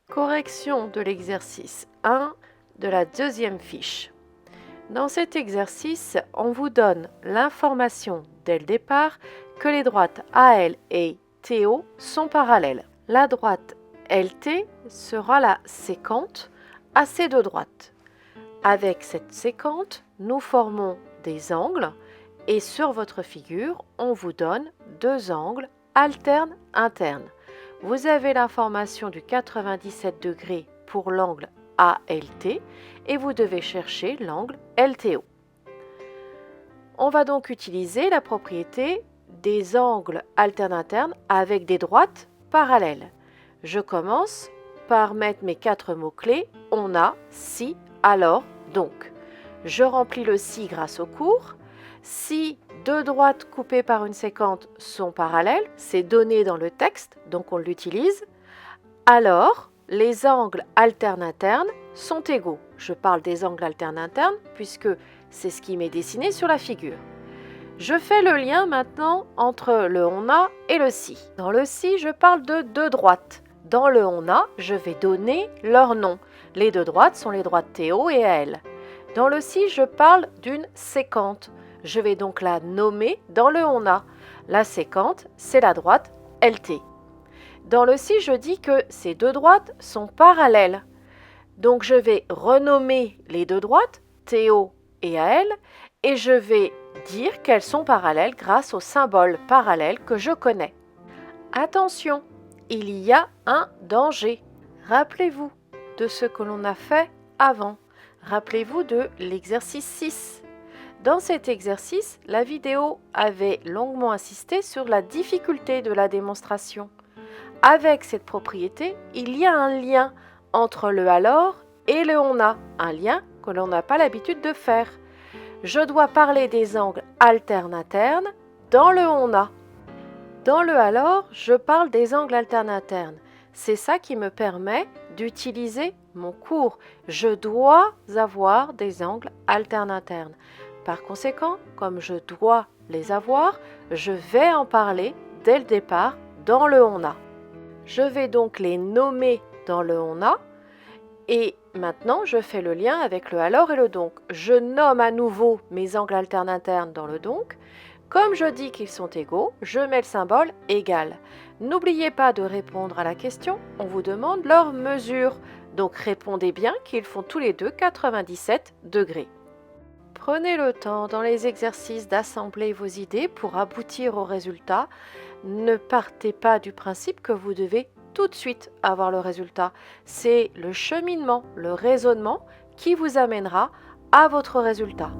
Correction de l'exercice 1 de la deuxième fiche. Dans cet exercice, on vous donne l'information dès le départ que les droites AL et TO sont parallèles. La droite LT sera la sécante à ces deux droites. Avec cette sécante, nous formons des angles et sur votre figure, on vous donne deux angles alternes internes. Vous avez l'information du 97 degrés pour l'angle ALT et vous devez chercher l'angle LTO. On va donc utiliser la propriété des angles alternes internes avec des droites parallèles. Je commence par mettre mes quatre mots-clés. On a, si, alors, donc. Je remplis le si grâce au cours. Si deux droites coupées par une sécante sont parallèles, c'est donné dans le texte, donc on l'utilise. Alors, les angles alternes internes sont égaux. Je parle des angles alternes internes puisque c'est ce qui m'est dessiné sur la figure. Je fais le lien maintenant entre le on a et le si. Dans le si, je parle de deux droites. Dans le on a, je vais donner leur nom. Les deux droites sont les droites TO et AL. Dans le si, je parle d'une sécante. Je vais donc la nommer dans le on a. La sécante, c'est la droite LT. Dans le si, je dis que ces deux droites sont parallèles. Donc je vais renommer les deux droites, TO et AL, et je vais dire qu'elles sont parallèles grâce au symbole parallèle que je connais. Attention, il y a un danger. Rappelez-vous de ce que l'on a fait avant. Rappelez-vous de l'exercice 6. Dans cet exercice, la vidéo avait longuement insisté sur la difficulté de la démonstration. Avec cette propriété, il y a un lien entre le alors et le on a, un lien que l'on n'a pas l'habitude de faire. Je dois parler des angles alternes internes dans le on a. Dans le alors, je parle des angles alternes internes. C'est ça qui me permet d'utiliser mon cours. Je dois avoir des angles alternes internes. Par conséquent, comme je dois les avoir, je vais en parler dès le départ dans le on a. Je vais donc les nommer dans le on a et maintenant je fais le lien avec le alors et le donc. Je nomme à nouveau mes angles alternes internes dans le donc. Comme je dis qu'ils sont égaux, je mets le symbole égal. N'oubliez pas de répondre à la question, on vous demande leur mesure. Donc répondez bien qu'ils font tous les deux 97 degrés. Prenez le temps dans les exercices d'assembler vos idées pour aboutir au résultat. Ne partez pas du principe que vous devez tout de suite avoir le résultat. C'est le cheminement, le raisonnement qui vous amènera à votre résultat.